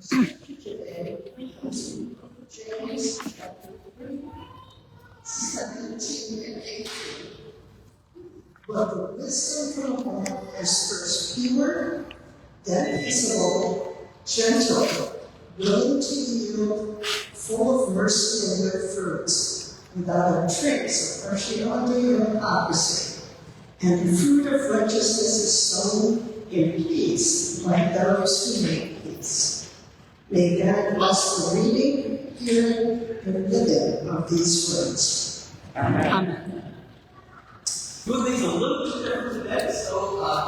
Today, James chapter 3, 17 and 18. But the wisdom from God is first pure, then visible, gentle, willing to yield, full of mercy and good fruits, without a trace of partiality or hypocrisy. And the fruit of righteousness is sown in peace, like those who make peace. May God bless the reading, hearing, and living of these words. Amen. Doing things a little bit different today. So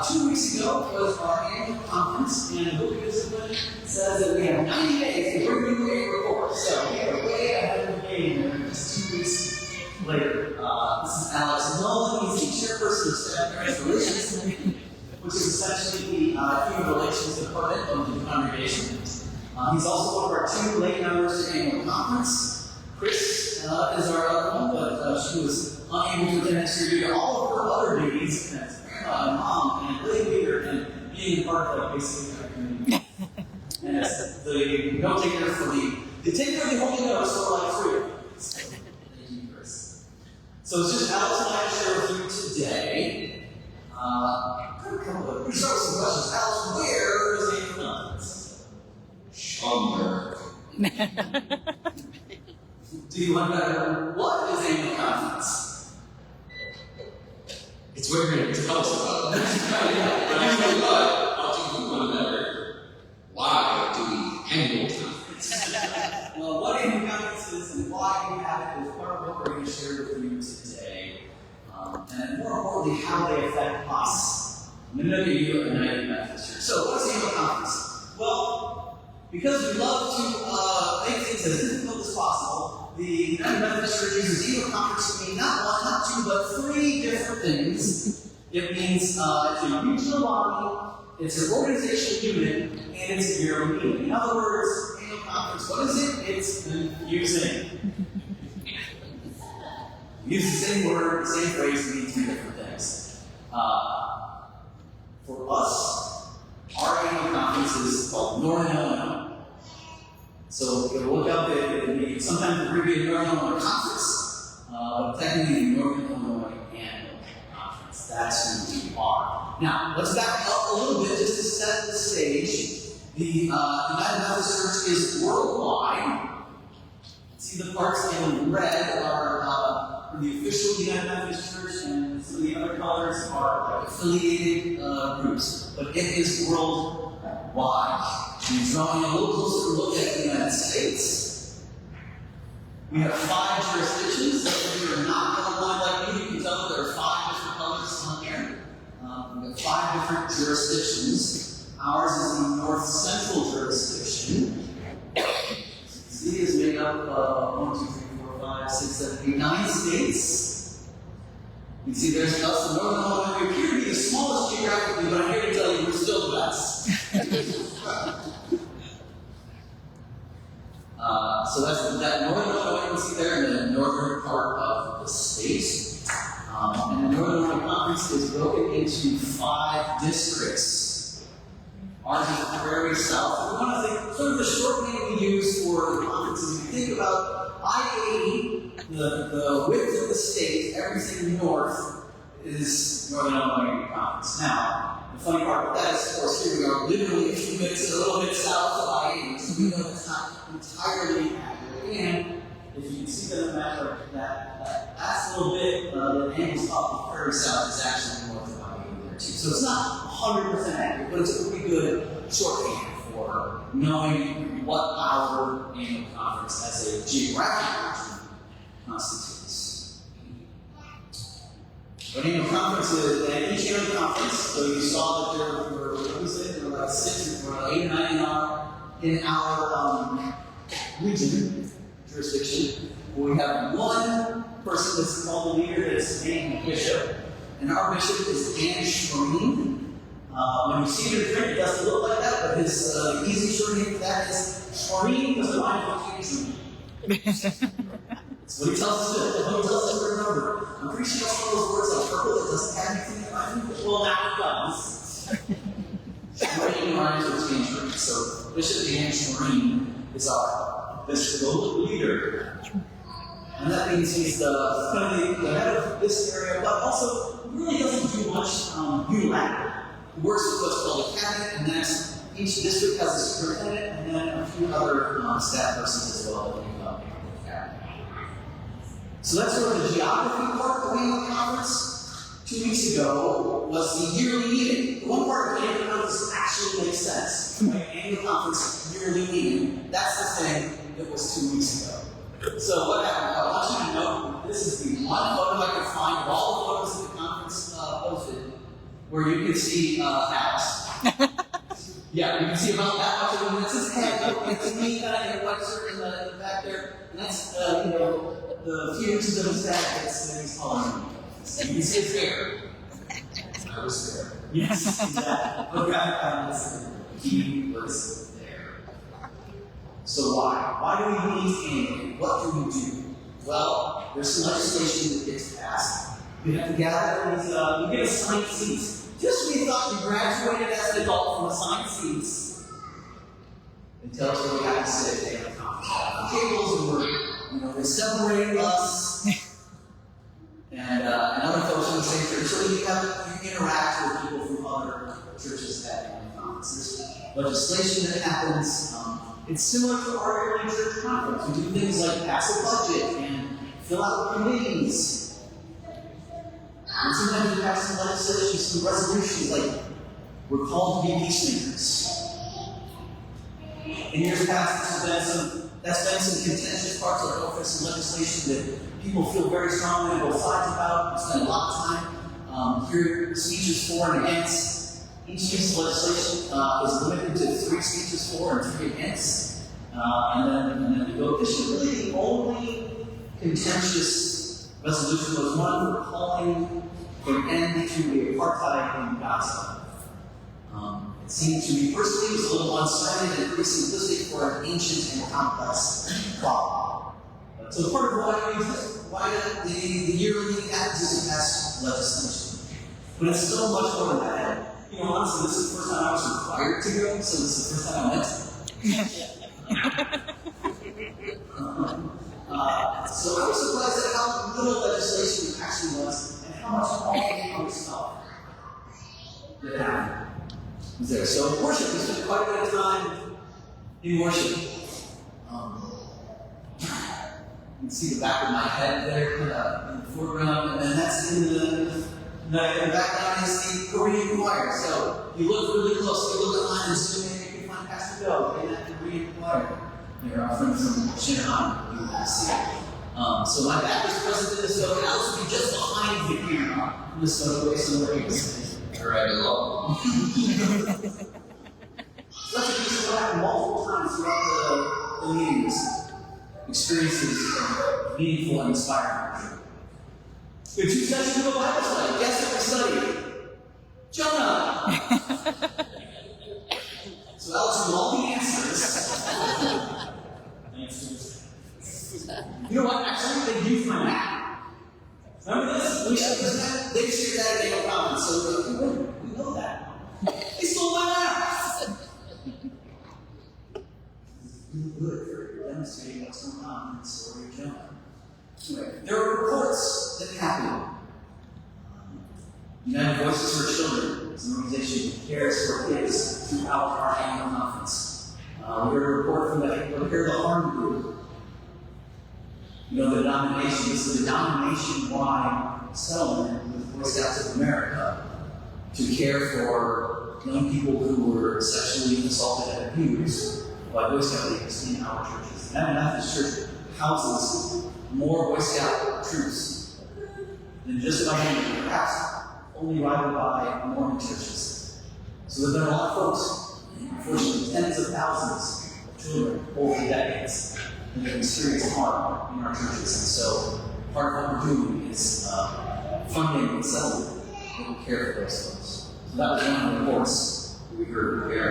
2 weeks ago was our annual conference, and the book of discipline says that we have 90 days to bring you a report. So we are way ahead of the game here, just 2 weeks later. This is Alex Nolan. He's the chairperson of Staff Parish Relations Committee, which is essentially the human relations department of the congregation. He's also one of our 2 late members to annual conference. Chris is our other one, but she was unable to attend this year due to all of her other duties as grandma and mom and lay leader and being part of basically our community. And as the note taker for the taker of the Holy Ghost for like 3 of them. So, thank you, Chris. So it's just Alex and I to share with you today. We start with some questions. Alex, where is the conference? Somewhere. Do you want to know what is annual conference? It's what you're going to tell us about. But actually, how do you want to know? Why do we annual conference? Well, what annual conference is and why we have it is part of what we're going to share with you today. And more importantly, how they affect us. Many of you are United Methodist Church. So, what's annual conference? Well, because we love to make things as difficult as possible, the United Methodist Church uses annual conference to mean not 1, not 2, but 3 different things. It means it's a regional body, it's an organizational unit, and it's a yearly meeting. In other words, annual conference, what is it? It's confusing. Use the same word, the same phrase, to mean 3 different things. For us, our annual conference is called Northern Illinois. So if you look up, it sometimes abbreviated Northern Illinois Conference, but technically Northern Illinois Annual Conference. That's who we are. Now, let's back up a little bit just to set the stage. The United Methodist Church is worldwide. See, the parts in red are the official United Methodist Church, and some of the other colors are affiliated groups. But it is worldwide. We're drawing a little closer look at the United States. We have 5 jurisdictions. So if you're not colorblind like me, you can tell that there are 5 different colors on here. We have 5 different jurisdictions. Ours is the North Central jurisdiction. C is made up of 1, 2, 3, 4, 5, 6, 7, 8, 9 states. You can see there's us, the Northern Illinois. We appear to be the smallest geographically, but I'm here to tell you we're still the best. So that's that Northern Illinois you can see there in the northern part of the state. And the Northern Illinois Conference is broken into 5 districts. Ours is the Prairie South. We want to think, sort of the short name we use for the conferences. If you think about I-80, the width of the state, everything north is Northern Illinois Conference. Now, the funny part about that is, of course, here we are literally a few minutes, a little bit south of I-80, so we know it's not entirely accurate. And if you can see that on the map, that last little bit that angles up the Prairie South is actually north of I-80 there too. So it's not 100% accurate, but it's a pretty good shorthand for knowing what our annual conference as a geographic region constitutes. But annual conference is an each annual conference, so you saw that there were, what was it? There were like 6 or 8 or 9 in our region, jurisdiction. We have one person that's called the leader that's named bishop, and our bishop is Dan Shreen. When you see it in print, it doesn't look like that, but his easy short name for that is Shreen does the line of occasion. That's what he tells us to do. That's what he tells us to remember. I'm pretty sure that's one of those words on purple that doesn't have anything in mind. Well, now it does. Marine Ryan is James Marine. So Bishop James Marine is our episcopal leader. And that means he's kind of the head of this area, but also really doesn't do much unilateral. He works with what's called a cabinet, and that's each district has a superintendent, and then a few other staff persons as well that make up the cabinet. So that's sort of the geography part of the annual conference. 2 weeks ago was the yearly meeting. The one part of the annual conference actually makes sense. Right? Annual conference, yearly meeting. That's the thing that was 2 weeks ago. So what happened? I want you to know this is the one photo I could find of all the photos that the conference posted, where you can see Alex. Yeah, you can see about that much of him. That's his head. It's me kind of in a white shirt in the back there, and that's the few inches of his head that he's calling me. You can see his hair. I was there. Yes, exactly. Okay, he was there. So why? Why do we meet annually? What do we do? Well, there's some legislation that gets passed. You have to gather these, you get assigned seats. Just when you thought you graduated as an adult from assigned seats, they tell us where we have to sit at the conference tables, and they separate us. And other folks in the same church, so you interact with people from other churches at the conference. There's legislation that happens. It's similar to our yearly church conference. We do things like pass a budget and fill out committees. And sometimes we pass some legislation, some resolutions, like we're called to be peacemakers. In years past, that's been some contentious parts of our office and legislation that people feel very strongly on both sides about. We spend a lot of time hearing speeches for and against. Each piece of legislation is limited to 3 speeches for and 3 against. And then we go this year. Really, the only contentious resolution was one for calling for an end to the apartheid in Gaza. It seemed to me personally was a little one-sided and pretty simplistic for an ancient and complex problem. So part of why the yearly meeting happens is to pass legislation. But it's so much more than that. Honestly, this is the first time I was required to go, so this is the first time I went. So I was surprised at how little legislation actually was and how much all the other stuff that happened was there. So worship, we spent quite a bit of time in worship. You can see the back of my head there in the foreground, and then that's in the background is the Korean choir. So you look really close, you look online and zoom in, you can find Pastor Bill in that Korean choir. They're our friends from Shanghai, UMC. So my back is present in this photo. Alex would be just behind the camera in this photo, somewhere you can see. All right, hello. So that's a piece that happened multiple times throughout the meetings. Experiences of meaningful and inspiring. We have 2 sessions of a Bible study. Guess what we studied? Jonah. So Alex knew all the answers. You know what? Actually, they used my map. Remember this? We shared this map. They shared that at the annual conference. So we know that. They stole my map. Good for demonstrating what's going on in the story of Jonah. Anyway, there are reports that happen. United Voices for Children is an organization that cares for kids throughout our annual conference. We heard a report from the Repair the Harm group. The denomination is the denomination-wide settlement with Boy Scouts of America to care for young people who were sexually assaulted and abused by Boy Scout leaders in our churches. That Methodist Church houses more Boy Scout troops than just about any, perhaps only rivaled by Mormon churches. So there have been a lot of folks, unfortunately, tens of thousands of children over the decades that have experienced harm in our churches. And so part of what we're doing is funding and settlement that will care for those folks. So that was one of the reports that we heard repair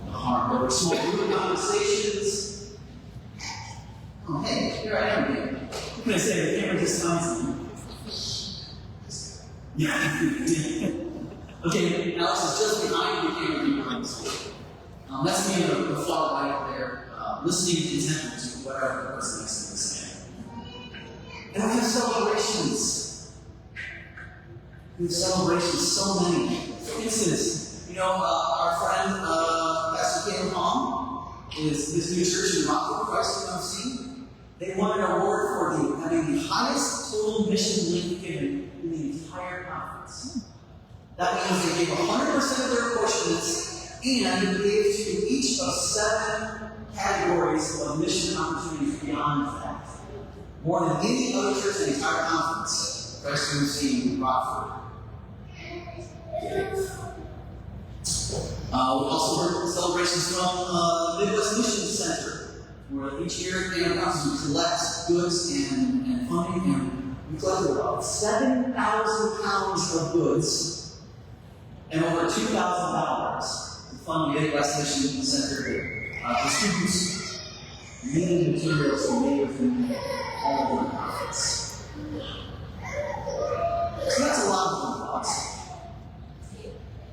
the harm. There were small group conversations. Oh, hey, here I am again. What can I say? The camera just finds me. Yeah. Okay, Alex is just behind the camera behind the school. That's me in the far right there, listening intently to whatever the person next to me is saying. And we have celebrations. We have celebrations, so many. For instance, our friend Pastor Caleb is his new church in Rockford, Christ MUMC. They won an award for having the highest total mission link given in the entire conference. That means they gave 100% of their apportionments and gave to each of 7 categories of mission opportunities beyond that. More than any other church in the entire conference, Christ MUMC Rockford. We also heard celebrations from Midwest Mission Center, where each year at the annual conference we collect goods and funding, and we collected about 7,000 pounds of goods and over $2,000 to fund the Midwest Mission Center for students needing materials to make within all of the conference. So that's a lot of fun thoughts.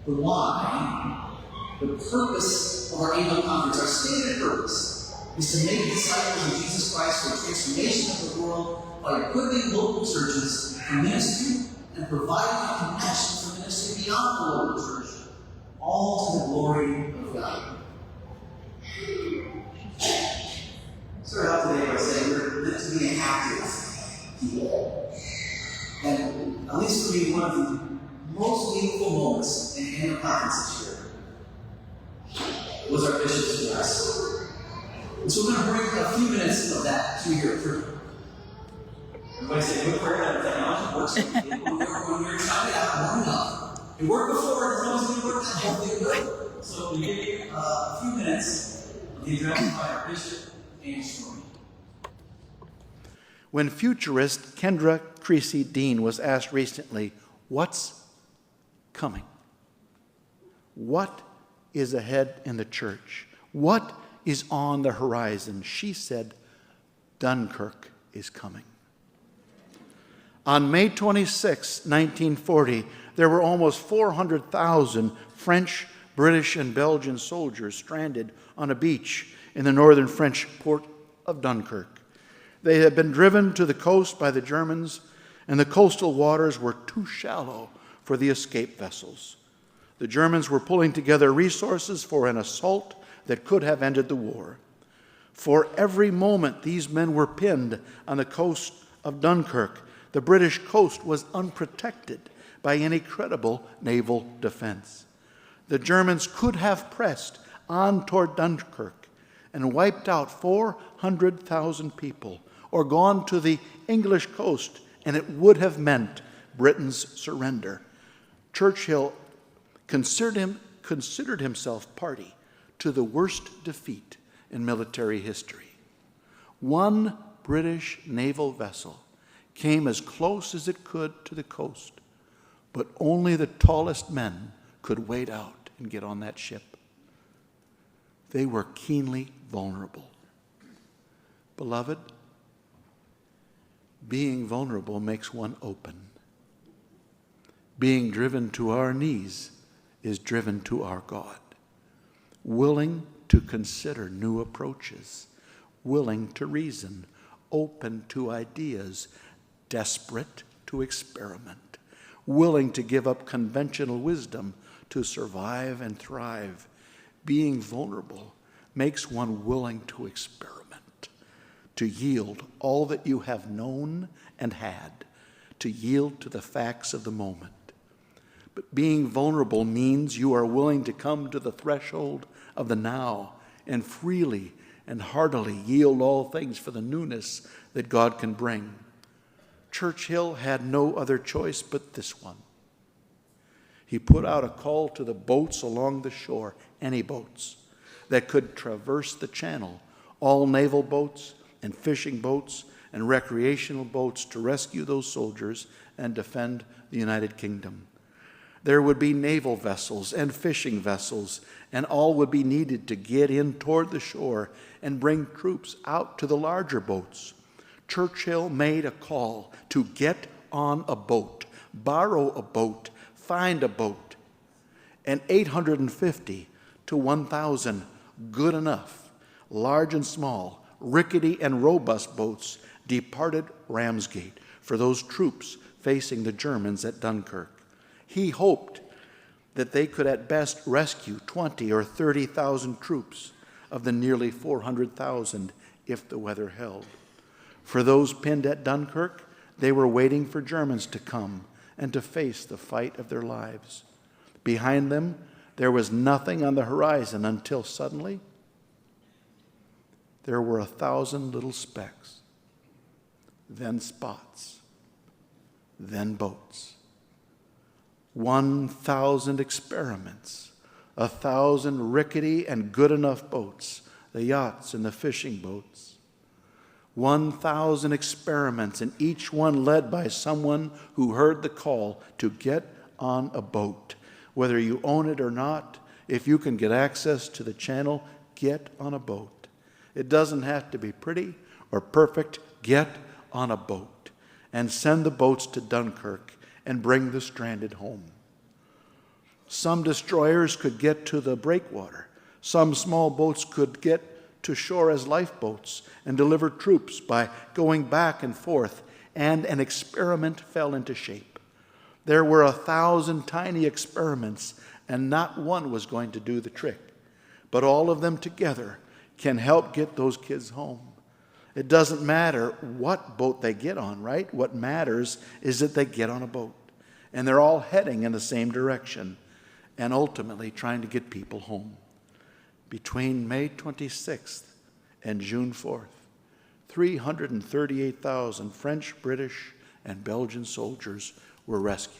The why, the purpose of our annual conference, our stated purpose, is to make disciples of Jesus Christ for the transformation of the world by equipping local churches for ministry and providing a connection for ministry beyond the local church, all to the glory of God. Start out today by saying we're meant to be an active people. And at least for me, one of the most meaningful moments in the annual conference this year was our bishop's address. And so we're going to bring a few minutes of that to your prayer. Everybody say, good prayer that technology works. When you're trying it out, warm up. It worked before, it's always going to work now. Hopefully it will. So we give you a few minutes of the address by our bishop and story. When futurist Kendra Creasy Dean was asked recently, what's coming? What is ahead in the church? What is on the horizon? She said, Dunkirk is coming. On May 26, 1940, there were almost 400,000 French, British, and Belgian soldiers stranded on a beach in the northern French port of Dunkirk. They had been driven to the coast by the Germans, and the coastal waters were too shallow for the escape vessels. The Germans were pulling together resources for an assault that could have ended the war. For every moment these men were pinned on the coast of Dunkirk, the British coast was unprotected by any credible naval defense. The Germans could have pressed on toward Dunkirk and wiped out 400,000 people, or gone to the English coast, and it would have meant Britain's surrender. Churchill considered himself party to the worst defeat in military history. One British naval vessel came as close as it could to the coast, but only the tallest men could wade out and get on that ship. They were keenly vulnerable. Beloved, being vulnerable makes one open. Being driven to our knees is driven to our God. Willing to consider new approaches, willing to reason, open to ideas, desperate to experiment, willing to give up conventional wisdom to survive and thrive. Being vulnerable makes one willing to experiment, to yield all that you have known and had, to yield to the facts of the moment. But being vulnerable means you are willing to come to the threshold of the now and freely and heartily yield all things for the newness that God can bring. Churchill had no other choice but this one. He put out a call to the boats along the shore, any boats that could traverse the channel, all naval boats and fishing boats and recreational boats to rescue those soldiers and defend the United Kingdom. There would be naval vessels and fishing vessels, and all would be needed to get in toward the shore and bring troops out to the larger boats. Churchill made a call to get on a boat, borrow a boat, find a boat, and 850 to 1,000 good enough, large and small, rickety and robust boats departed Ramsgate for those troops facing the Germans at Dunkirk. He hoped that they could at best rescue 20 or 30,000 troops of the nearly 400,000 if the weather held. For those pinned at Dunkirk, they were waiting for Germans to come and to face the fight of their lives. Behind them, there was nothing on the horizon until suddenly there were 1,000 little specks, then spots, then boats. 1,000 experiments, 1,000 rickety and good enough boats, the yachts and the fishing boats. 1,000 experiments, and each one led by someone who heard the call to get on a boat. Whether you own it or not, if you can get access to the channel, get on a boat. It doesn't have to be pretty or perfect. Get on a boat and send the boats to Dunkirk and bring the stranded home. Some destroyers could get to the breakwater. Some small boats could get to shore as lifeboats and deliver troops by going back and forth, and an experiment fell into shape. There were 1,000 tiny experiments, and not one was going to do the trick. But all of them together can help get those kids home. It doesn't matter what boat they get on, right? What matters is that they get on a boat. And they're all heading in the same direction and ultimately trying to get people home. Between May 26th and June 4th, 338,000 French, British, and Belgian soldiers were rescued.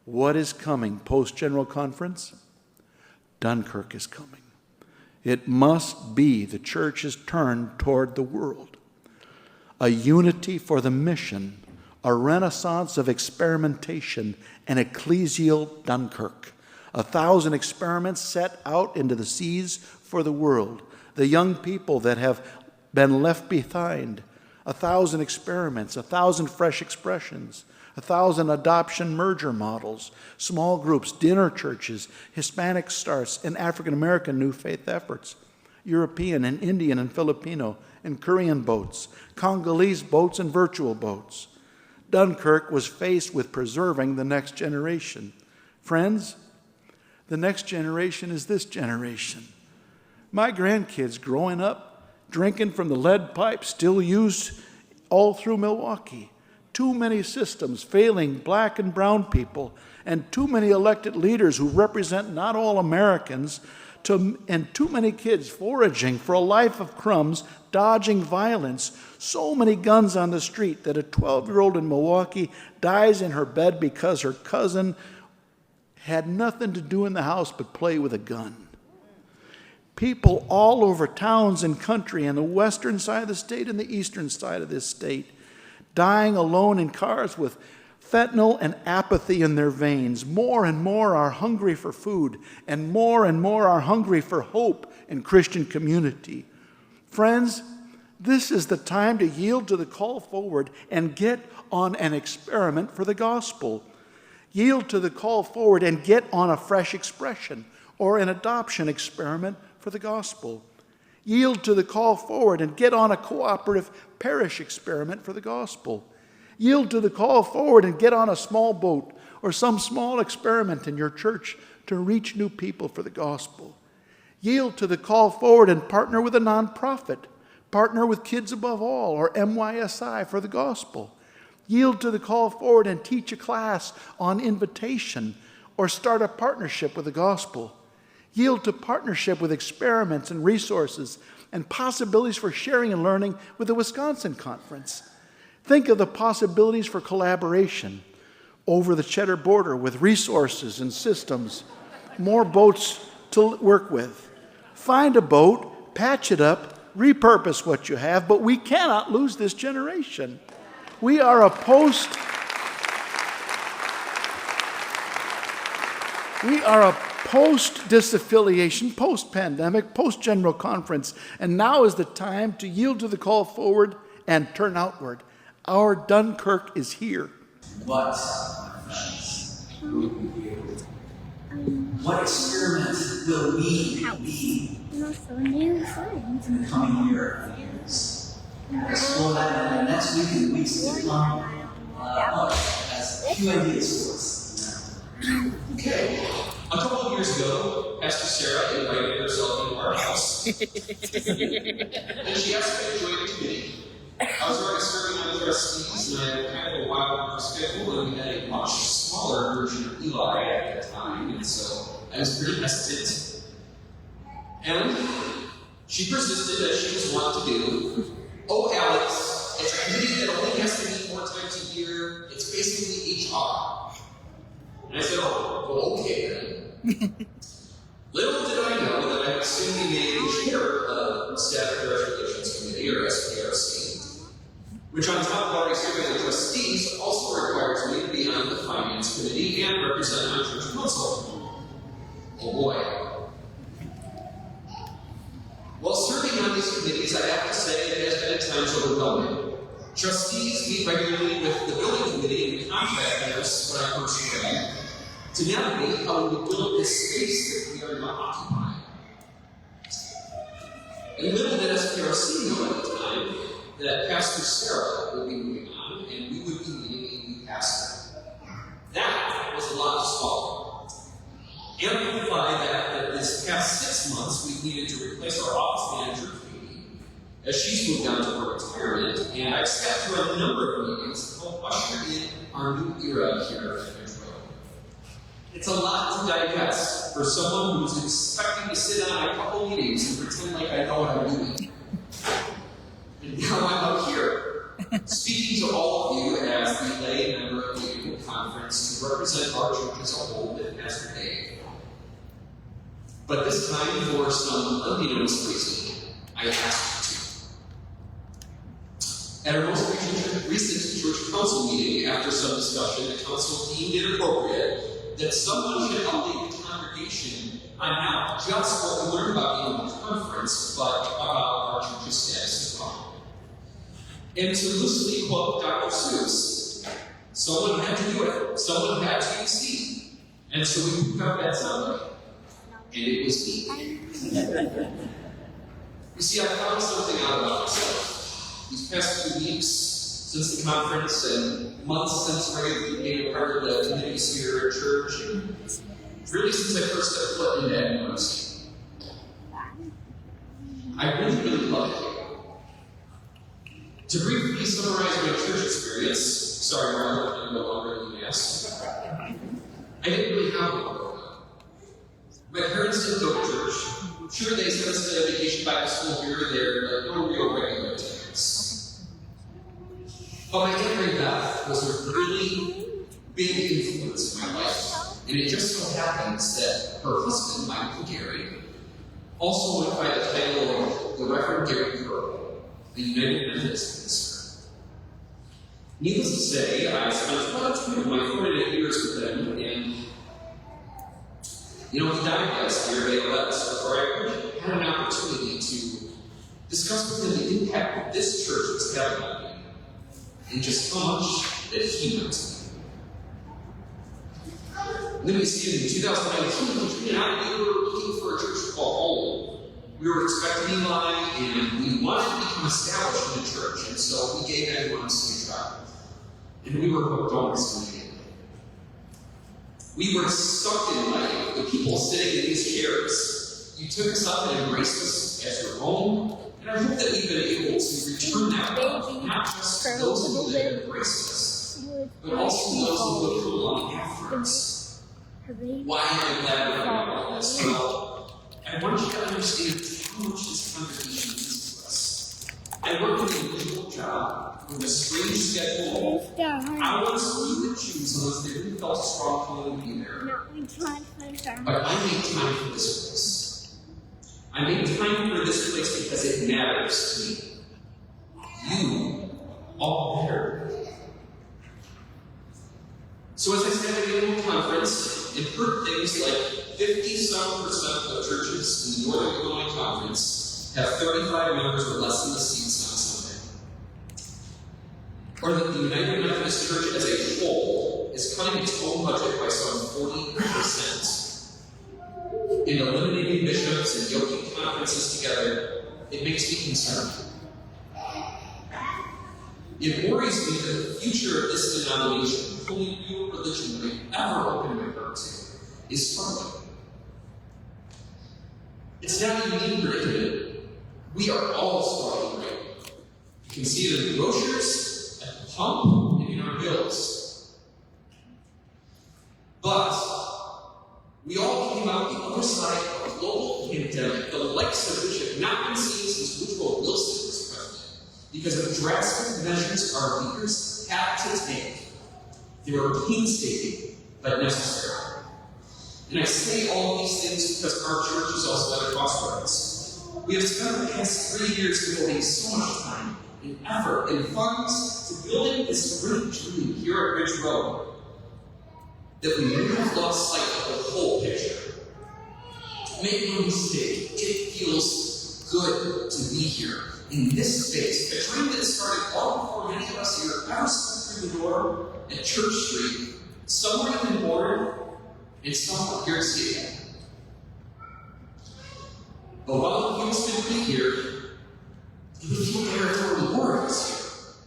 What is coming post-General Conference? Dunkirk is coming. It must be the church's turn toward the world. A unity for the mission, a renaissance of experimentation, an ecclesial Dunkirk. 1,000 experiments set out into the seas for the world. The young people that have been left behind. 1,000 experiments, 1,000 fresh expressions, 1,000 adoption merger models, small groups, dinner churches, Hispanic starts, and African American new faith efforts, European and Indian and Filipino and Korean boats, Congolese boats and virtual boats. Dunkirk was faced with preserving the next generation. Friends, the next generation is this generation. My grandkids growing up, drinking from the lead pipe still used all through Milwaukee. Too many systems failing black and brown people, and too many elected leaders who represent not all Americans, and too many kids foraging for a life of crumbs, dodging violence. So many guns on the street that a 12-year-old in Milwaukee dies in her bed because her cousin had nothing to do in the house but play with a gun. People all over towns and country, on the western side of the state and the eastern side of this state, dying alone in cars with fentanyl and apathy in their veins. More and more are hungry for food, and more are hungry for hope in Christian community. Friends, this is the time to yield to the call forward and get on an experiment for the gospel. Yield to the call forward and get on a fresh expression or an adoption experiment for the gospel. Yield to the call forward and get on a cooperative parish experiment for the gospel. Yield to the call forward and get on a small boat or some small experiment in your church to reach new people for the gospel. Yield to the call forward and partner with a nonprofit. Partner with Kids Above All or MYSI for the gospel. Yield to the call forward and teach a class on invitation or start a partnership with the gospel. Yield to partnership with experiments and resources and possibilities for sharing and learning with the Wisconsin Conference. Think of the possibilities for collaboration over the Cheddar border with resources and systems, more boats to work with. Find a boat, patch it up, repurpose what you have, but we cannot lose this generation. We are a post-disaffiliation, post-pandemic, post-general conference, and now is the time to yield to the call forward and turn outward. Our Dunkirk is here. But, my friends, we will be able what experiment will we be And also new friends. in the coming year? Explore that in the next week and weeks to come. As a few ideas for us. Okay. A couple of years ago, Pastor Sarah invited herself into our house. And she asked me to join the committee. I was already serving on the trustees, and I had kind of a wild schedule, and we had a much smaller version of Eli at that time, and so I was pretty hesitant. And she persisted, as she was wont to do. Oh, Alex, it's a committee that only has to meet 4 times a year. It's basically HR. And I said, oh, well, okay then. Little did I know that I would soon be made the chair of the Staff Parish Relations Committee, or SPRC, which on top of already serving on the trustees also requires me to be on the Finance Committee and represent our church council. Oh boy. While serving on these committees, I have to say it has been at times overwhelming. Trustees meet regularly with the building committee and contractors when I first joined to navigate how we would build this space that we are now occupying. In the middle of that SPRC note at the time, that Pastor Sarah would be moving on, and we would be meeting a new pastor. That was a lot to swallow. Amplify that this past 6 months we've needed to replace our office manager, Katie, as she's moved on to her retirement, and I've sat through a number of meetings to help usher in our new era here at Metro. It's a lot to digest for someone who's expecting to sit on a couple meetings and pretend like I know what I'm doing. And now I'm up here, speaking to all of you as the lay member of the annual conference to represent our church as a whole with Pastor Dave. But this time, for some unbeknownst reason, I asked you to. At our most recent church council meeting, after some discussion, the council deemed it appropriate that someone should update the congregation on not just what we learned about the annual conference, but about our church's status as well. And to loosely quote Dr. Seuss, someone had to do it. Someone had to succeed. And so we moved up that somebody. And it was me. You see, I found something out about myself. These past few weeks, since the conference, and months since I became a part of the committees here at church, and really since I first stepped foot into MUMC, I really love it here. To briefly summarize my church experience, sorry, Marlon, I'm no longer in the mass. I didn't really have one growing up. My parents didn't go to church. Sure, they sent us to vacation Bible school here or there, but no real regular attendance. But my Aunt Mary Beth was a really big influence in my life, and it just so happens that her husband, Michael Gary, also went by the title of the Reverend Gary Pearl, the United Methodist minister. Needless to say, I spent about 2 of my formative years with them, and he died last year at ALS, before I had an opportunity to discuss with him the impact that this church was having on me, and just how much that he meant to me. And then we see in 2019, between and I, we were looking for a church to call home. We were expecting Eli, and we wanted to become established in the church, and so we gave MUMC a try. And we were hooked almost immediately. We were sucked in by the people sitting in these chairs. You took us up and embraced us as your home, and I hope that we've been able to return that love, not just to those who have embraced us, but also those who have come along after us. Why am I glad we're about all this? Well, I want you to understand how much this congregation means to us. I work in an unusual job with a strange schedule. I want to would choose unless they really felt strong calling to be there. But I make time for this place. I make time for this place because it matters to me. You all matter. So as I said at the annual conference, it heard things like 50-some% of churches in the Northern Illinois Conference have 35 members or less than the seats on Sunday. Or that the United Methodist Church as a whole is cutting its own budget by some 40%. and eliminating bishops and yoking conferences together, it makes me concerned. It worries me that the future of this denomination, fully new religion we've ever opened my heart to, is struggling. It's not a unique predicament. We are all struggling right now. You can see it in the brochures, at the pump, and in our bills. But we all came out the other side of a global pandemic, the likes of which have not been seen since Woodrow Wilson was president, because of drastic measures our leaders have to take. They are painstaking, but necessary. And I say all of these things because our church is also at a crossroads. We have spent the past 3 years devoting so much time and effort and funds to building this great dream here at Ridge Road that we may have lost sight of the whole picture. Make no mistake, it feels good to be here in this space, a dream that started long before many of us here ever stepped through the door at Church Street. Some were even born, and some were here to stay. But while it feels good to be here, it would feel better if there were more of us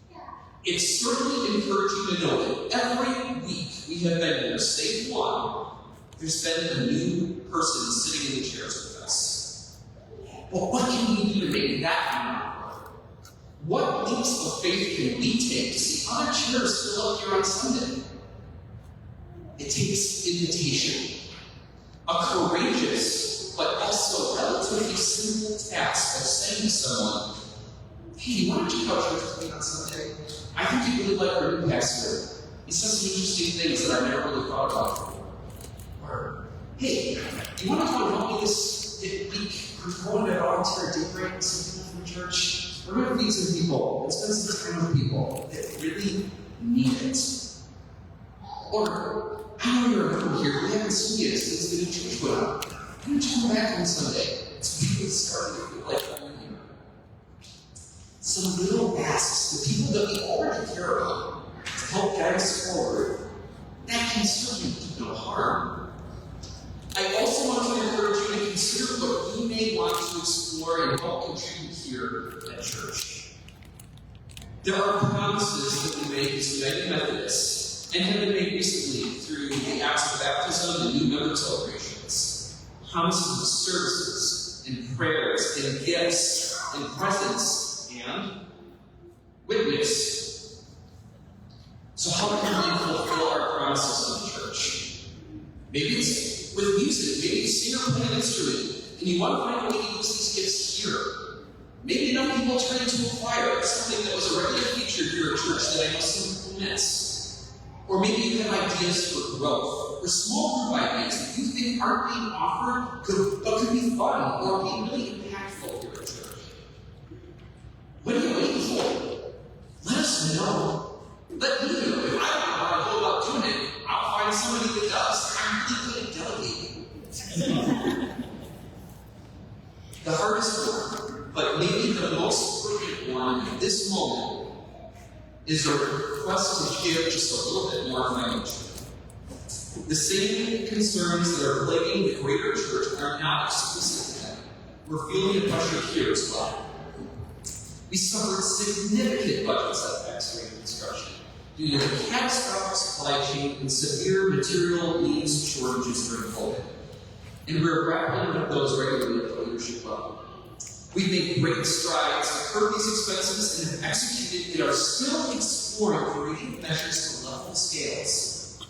here. It's certainly encouraging to know that every week we have been here, save one, there's been a new person sitting in the chairs with us. But what can we do to make that happen? What leaps of faith can we take to see other chairs fill up here on Sunday? It takes invitation, a courageous but also relatively simple task of saying to someone, hey, why don't you come to church with me on Sunday? I think you really like our new pastor. He says some interesting things that I've never really thought about before. Or, hey, you want to come and help me this week? We're going to volunteer at daybreak with some people from church. We're going to feed some people and spend some time with people that really need it. Or, I know you're a member here, we haven't seen you since the new church went up. Why don't you come back on Sunday? It's really starting to feel like I'm here. Some little asks, the people that we already care about, to help guide us forward, that can certainly do no harm. I also want to encourage you to consider what you may want to explore and help contribute here at church. There are promises that we make as United Methodists and have been made recently through the acts of baptism and new member celebrations, promises of services and prayers and gifts and presence and witness. So how can we fulfill our promises to the church? Maybe it's with music, maybe you sing or play an instrument, and you want to find a way to use these gifts here. Maybe enough people turn into a choir, something that was a regular feature here at church that I know some people miss. Or maybe you have ideas for growth, or small group ideas that you think aren't being offered, but could be fun or be really impactful here at church. What are you waiting for? Let us know. Let me know. If I don't know how to go about doing it, I'll find somebody that does. I'm really good at delegating. The hardest work, but maybe the most important one at this moment, is a request to give just a little bit more financially. The same concerns that are plaguing the greater church are not exclusive to them. We're feeling the pressure here as well. We suffered significant budget setbacks during construction due to the catastrophic supply chain and severe material needs shortages during COVID. And we're grappling with those regularly at the leadership level. We've made great strides to curb these expenses and have executed and are still exploring creative measures to level the scales.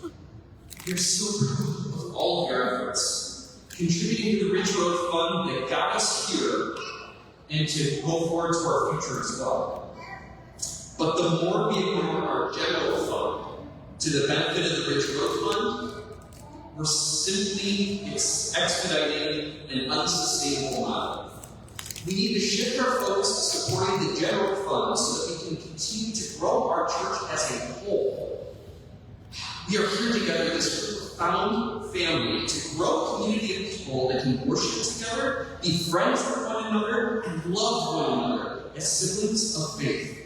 We are so proud of all of your efforts, contributing to the Ridge Road Fund that got us here and to go forward to our future as well. But the more we ignore our general fund to the benefit of the Ridge Road Fund, we're simply expediting an unsustainable model. We need to shift our focus to supporting the general fund so that we can continue to grow our church as a whole. We are here together as a profound family to grow a community of people that can worship together, be friends with one another, and love one another as siblings of faith.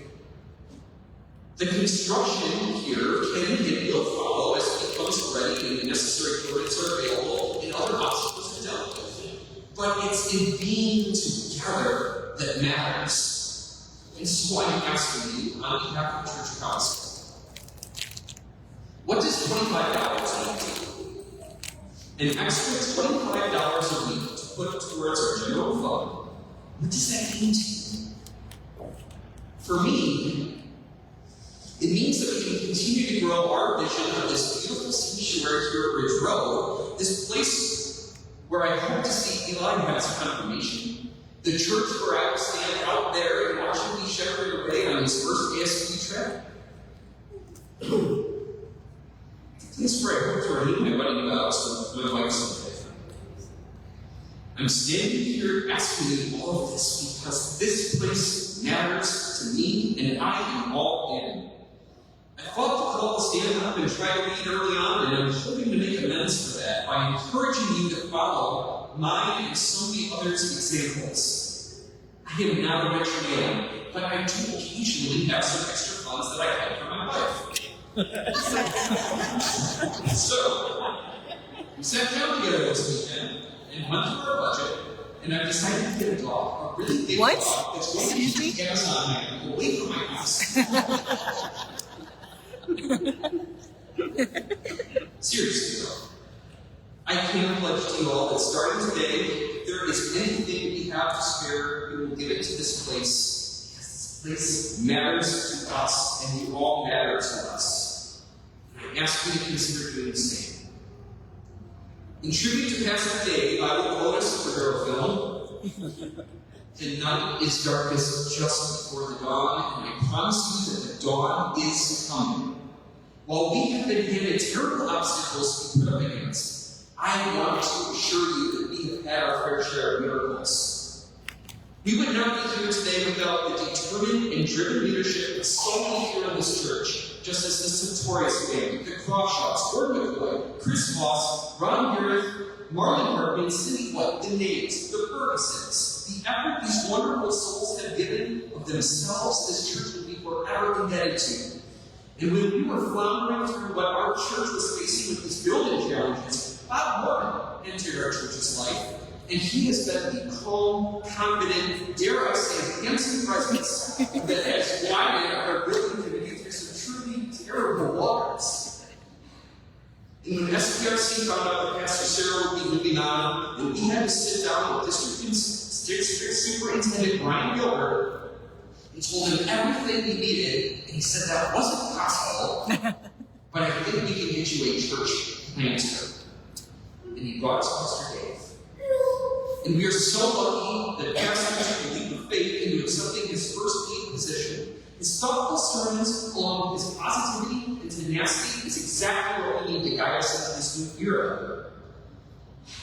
The construction here can and will follow as it becomes ready and the necessary permits are available and other obstacles are dealt but it's in being together that matters. And so I'm asking you, on behalf of the Church Council, what does $25 mean to you? An extra $25 a week to put towards our general fund, what does that mean to you? For me, it means that we can continue to grow our vision of this beautiful sanctuary here at Ridge Road, this place where I hope to see Eli has confirmation, the church where I will stand out there and watch him be shepherded away on his first ASB trip. This is where I hope to renew my wedding vows with my wife someday. I'm standing here asking you all of this because this place matters to me and I am all in. I felt the call to stand up and try to lead early on, and I'm hoping to make amends for that by encouraging you to follow mine and so many others' examples. I am not a rich man, but I do occasionally have some extra funds that I had from my wife. So, we sat down together this weekend and went through our budget, and I've decided to get a dog, a really big dog that's going to be the Amazon man away from my house. Seriously though, I can pledge to you all that starting today, if there is anything we have to spare, we will give it to this place, because this place matters to us, and you all matter to us. I ask you to consider doing the same. In tribute to Pastor Dave, I will quote a superhero film. The night is darkest just before the dawn, and I promise you that the dawn is coming. While we have been handed terrible obstacles to put up against, I want to assure you that we have had our fair share of miracles. We would not be here today without the determined and driven leadership of so many here in this church, just as the Sartorius family, the Crawshaws, Gordon McCoy, Chris Moss, Ron Garrett, Marlon Hartman, Cindy White, the Nates, the Fergusons, the effort these wonderful souls have given of themselves, this church will be forever indebted to. And when we were floundering through what our church was facing with these building challenges, Bob Morton entered our church's life, and he has been the calm, confident, dare I say, handsome presence that has guided our building community through some truly terrible waters. And when SPRC found out that Pastor Sarah would be moving on, and we had to sit down with District Superintendent Brian Gilbert and told him everything we needed, and he said that wasn't possible, but I think we can get you a church planter. And he brought us Pastor Dave. And we are so lucky that Pastor took the leap of faith into accepting his first paid position. His thoughtful sermons, along with his positivity and tenacity, is exactly what we need to guide us into this new era.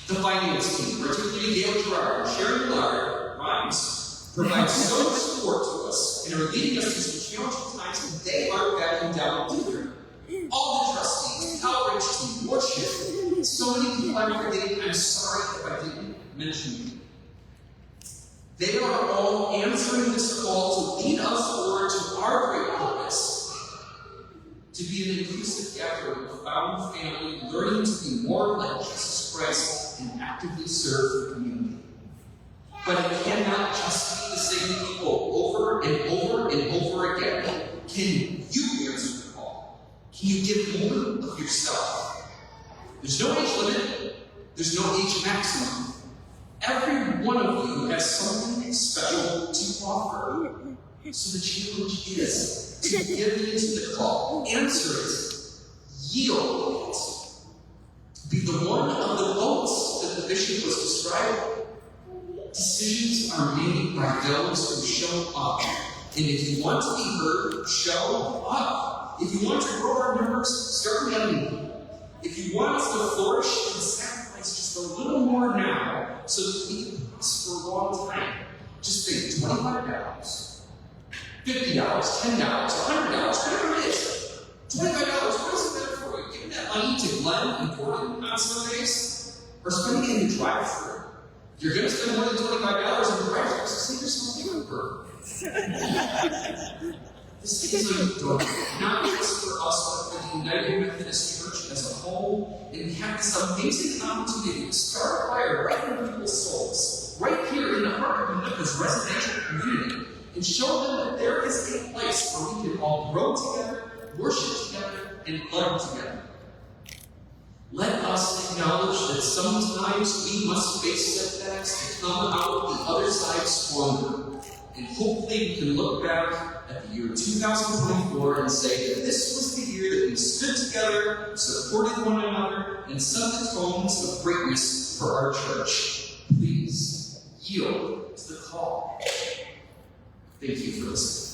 The finance team, particularly Gail Gerard and Sharon Millard, Rhymes, provide so much support to us and are leading us through some challenging times, and they aren't backing down either. All the trustees, outreach team, worship, so many people I'm forgetting. I'm sorry if I didn't mention you. They are all answering this call to lead us forward to our great purpose, to be an inclusive gathering of found family, learning to be more like Jesus Christ and actively serve the community. But it cannot just be the same people over and over and over again. Can you answer the call? Can you give more of yourself? There's no age limit. There's no age maximum. Every one of you has something special to offer. So the challenge is to give into the call, answer it, yield it. Be the one of the votes that the bishop was describing. Decisions are made by those who show up. And if you want to be heard, show up. If you want to grow our numbers, start young. If you want us to flourish, then sacrifice just a little more now so that we can prosper for a long time. Just think $25, $50, $10, $100, whatever it is. $25, what is it better for you? Giving that money to Glenn and Gordon on Sundays? Or spending it in the drive-thru? You're going to spend more than $25 in the drive-thru, so save yourself a burger. This is a door, not just for us, but for the United Methodist Church as a whole, and we have this amazing opportunity to start a fire right in people's souls, right here in the heart of Manuka's residential community, and show them that there is a place where we can all grow together, worship together, and love together. Let us acknowledge that sometimes we must face setbacks to come out the other side stronger. And hopefully we can look back at the year 2024 and say that this was the year that we stood together, supported one another, and set the tones of greatness for our church. Please yield to the call. Thank you for listening.